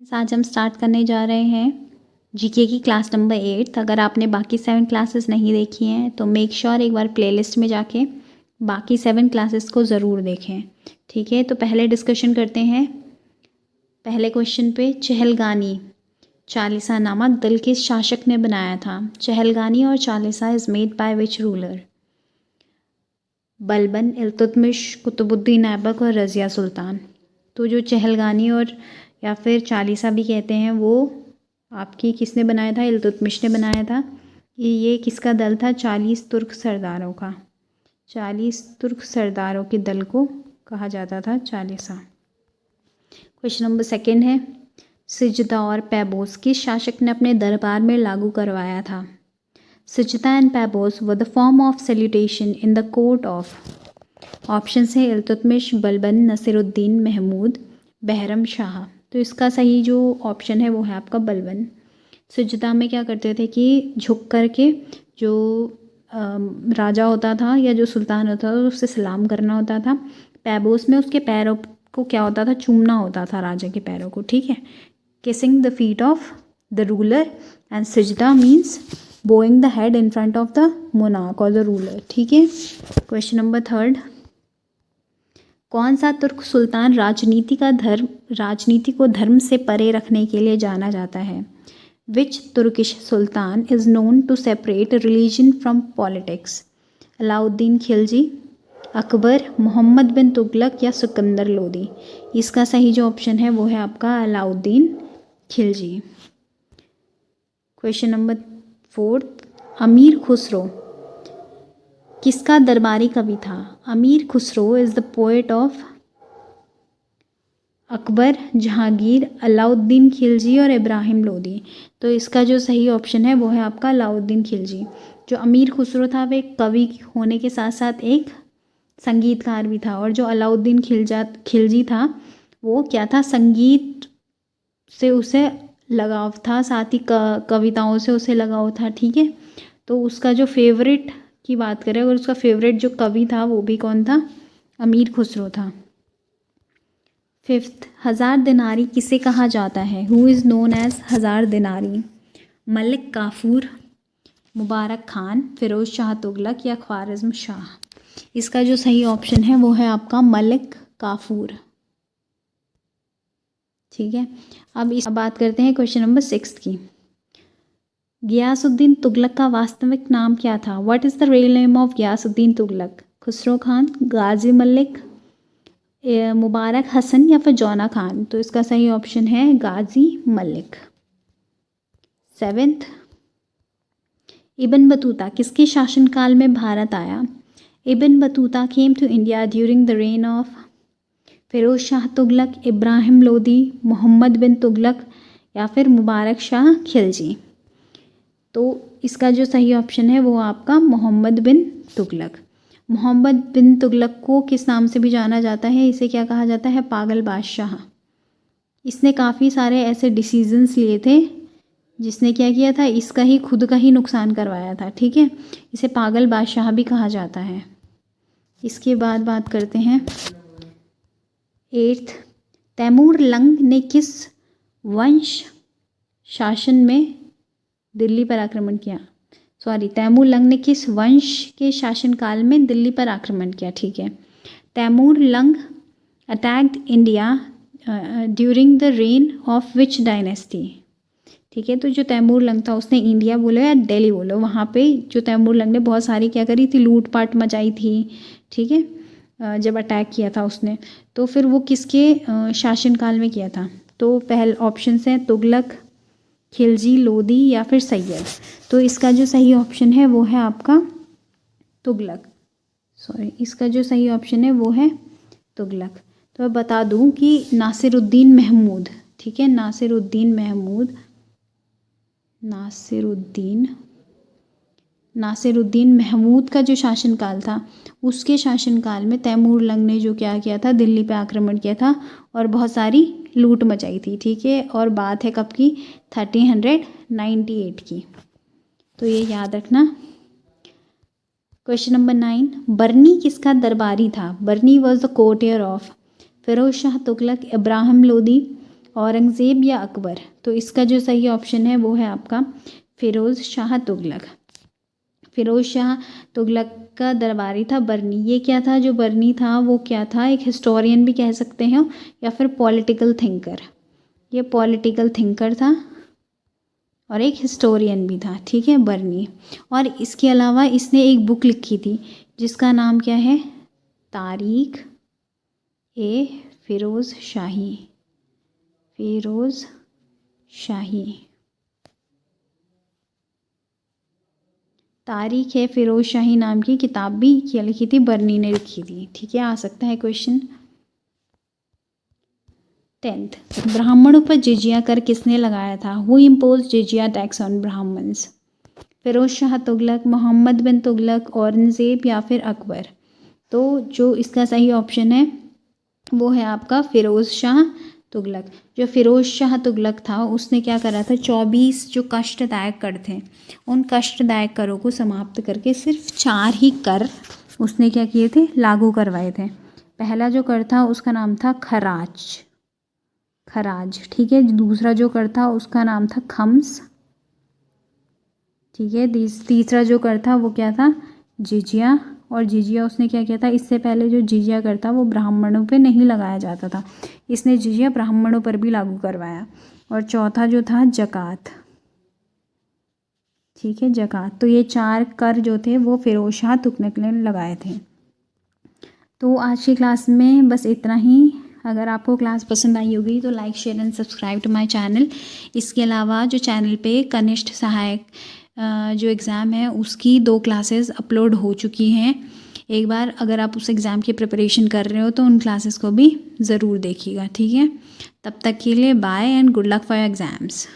आज हम स्टार्ट करने जा रहे हैं जीके की क्लास नंबर 8। अगर आपने बाकी 7 क्लासेस नहीं देखी हैं तो मेक श्योर एक बार प्लेलिस्ट में जाके बाकी 7 क्लासेस को ज़रूर देखें। ठीक है, तो पहले डिस्कशन करते हैं। पहले क्वेश्चन पे, चहलगानी चालीसा नामा दल किस शासक ने बनाया था? चहलगानी और Chalisa is made by which ruler? Balban, Iltutmish, Qutubuddin Aibak और रज़िया सुल्तान। तो जो चहलगानी और या फिर चालीसा भी कहते हैं वो आपकी किसने बनाया था? इल्तुतमिश ने बनाया था। ये किसका दल था? 40 तुर्क सरदारों का। 40 तुर्क सरदारों के दल को कहा जाता था चालीसा। क्वेश्चन नंबर 2 है, सिजदा और पैबोस किस शासक ने अपने दरबार में लागू करवाया था? Sijda and paibos were the form of salutation in the court of. Option है इल्तुतमिश, बलबन, नसीरुद्दीन महमूद, बहरम शाह। तो इसका सही जो ऑप्शन है वो है आपका बलबन। सिजदा में क्या करते थे कि झुक करके जो राजा होता था या जो सुल्तान होता था उससे सलाम करना होता था। पैबोस में उसके पैरों को क्या होता था? चूमना होता था राजा के पैरों को। ठीक है, kissing the feet of the ruler. And sijda means bowing the head in front of the monarch और द रूलर। ठीक है। क्वेश्चन नंबर 3, कौन सा तुर्क सुल्तान राजनीति को धर्म से परे रखने के लिए जाना जाता है? Which Turkish sultan is known to separate religion from politics? Alauddin Khilji, Akbar, Muhammad bin Tughlaq या सिकंदर लोदी? इसका सही जो ऑप्शन है वो है आपका अलाउद्दीन खिलजी। क्वेश्चन नंबर 4, अमीर खुसरो किसका दरबारी कवि था? अमीर Khusro is the poet of Akbar, Jahangir, Alauddin Khilji और इब्राहिम लोदी। तो इसका जो सही ऑप्शन है वो है आपका अलाउद्दीन खिलजी। जो अमीर खुसरो था वह एक कवि होने के साथ साथ एक संगीतकार भी था, और जो अलाउद्दीन खिलजी था वो क्या था? संगीत से उसे लगाव था, साथ ही कविताओं से उसे लगाव था। ठीक है, तो उसका जो फेवरेट की बात करें अगर उसका फेवरेट जो कवि था वो भी कौन था? अमीर खुसरो था। 5, 1000 दिनारी किसे कहा जाता है? Who is known as 1000 dinari? Malik Kafur, Mubarak Khan, Firoz Shah Tughlaq या ख्वारिज़्म शाह? इसका जो सही ऑप्शन है वो है आपका मलिक काफूर। ठीक है, अब बात करते हैं क्वेश्चन नंबर 6 की। गियासुद्दीन तुगलक का वास्तविक नाम क्या था? What is the real name of Ghiyasuddin Tughlaq? Khusro Khan, Ghazi Malik, Mubarak Hasan या फिर जौना खान? तो इसका सही ऑप्शन है गाजी मलिक। 7, इब्न बतूता किसके शासनकाल में भारत आया? Ibn Battuta came to India during the reign of Firoz Shah Tughlaq, Ibrahim Lodi, Muhammad bin Tughlaq या फिर मुबारक शाह खिलजी? तो इसका जो सही ऑप्शन है वो आपका मोहम्मद बिन तुगलक। मोहम्मद बिन तुगलक को किस नाम से भी जाना जाता है? इसे क्या कहा जाता है? पागल बादशाह। इसने काफ़ी सारे ऐसे डिसीजंस लिए थे जिसने क्या किया था? इसका ही खुद का ही नुकसान करवाया था। ठीक है, इसे पागल बादशाह भी कहा जाता है। इसके बाद बात करते हैं 8, तैमूर लंग ने किस वंश शासन में दिल्ली पर आक्रमण किया? तैमूर लंग ने किस वंश के शासनकाल में दिल्ली पर आक्रमण किया? ठीक है, Timur Lang attacked India during the reign of which dynasty? ठीक है, तो जो तैमूर लंग था उसने इंडिया बोलो या दिल्ली बोलो, वहाँ पे जो तैमूर लंग ने बहुत सारी क्या करी थी? लूटपाट मचाई थी। ठीक है, जब अटैक किया था उसने, तो फिर वो किसके शासनकाल में किया था? तो पहले ऑप्शन हैं तुगलक, खिलजी, लोदी या फिर सैयद। तो इसका जो सही ऑप्शन है वो है आपका तुगलक। इसका जो सही ऑप्शन है वो है तुगलक। तो मैं बता दूं कि नासिरुद्दीन महमूद, ठीक है, नासिरुद्दीन महमूद का जो शासनकाल था उसके शासनकाल में तैमूर लंग ने जो क्या किया था? दिल्ली पे आक्रमण किया था और बहुत सारी लूट मचाई थी। ठीक है, और बात है कब की? 1398 की। तो ये याद रखना। क्वेश्चन नंबर 9, बरनी किसका दरबारी था? Barani was the courtier of Firoz Shah Tughlaq, Ibrahim Lodi, Aurangzeb या अकबर? तो इसका जो सही ऑप्शन है वो है आपका फ़िरोज़ शाह तुगलक। फ़िरोज़ शाह तुगलक का दरबारी था बरनी। ये क्या था, जो बरनी था वो क्या था, एक हिस्टोरियन भी कह सकते हैं या फिर पॉलिटिकल थिंकर। ये पॉलिटिकल थिंकर था और एक हिस्टोरियन भी था, ठीक है, बरनी। और इसके अलावा इसने एक बुक लिखी थी जिसका नाम क्या है, तारीख ए फ़िरोज़ शाही। फ़िरोज़ शाही, तारीख है फ़िरोज़ शाही नाम की किताब भी क्या लिखी थी, बरनी ने लिखी थी, ठीक है। आ सकता है क्वेश्चन। 10th, ब्राह्मणों पर जिजिया कर किसने लगाया था? Who impose jizya tax on Brahmins? Firoz Shah Tughlaq, Muhammad bin Tughlaq, Aurangzeb या फिर अकबर? तो जो इसका सही ऑप्शन है वो है आपका फ़िरोज़ शाह तुगलक। जो फ़िरोज़ शाह तुगलक था उसने क्या करा था, 24 जो कष्टदायक कर थे उन कष्टदायक करों को समाप्त करके सिर्फ 4 ही कर उसने क्या किए थे, लागू करवाए थे। पहला जो कर था उसका नाम था खराज, खराज, ठीक है। दूसरा जो कर था उसका नाम था खम्स, ठीक है। तीसरा जो कर था वो क्या था, जिजिया। और जिजिया उसने क्या किया था, इससे पहले जो जिजिया कर था वो ब्राह्मणों पे नहीं लगाया जाता था, इसने जिजिया ब्राह्मणों पर भी लागू करवाया। और चौथा जो था जकात, ठीक है, जकात। तो ये 4 कर जो थे वो फ़िरोज़ शाह तुगलक ने लगाए थे। तो आज की क्लास में बस इतना ही। अगर आपको क्लास पसंद आई होगी तो like share and subscribe to my channel. इसके अलावा जो चैनल पे कनिष्ठ सहायक जो एग्ज़ाम है उसकी 2 क्लासेस अपलोड हो चुकी हैं। एक बार अगर आप उस एग्ज़ाम की प्रिपरेशन कर रहे हो तो उन क्लासेस को भी ज़रूर देखिएगा, ठीक है। तब तक के लिए bye and good luck for your exams.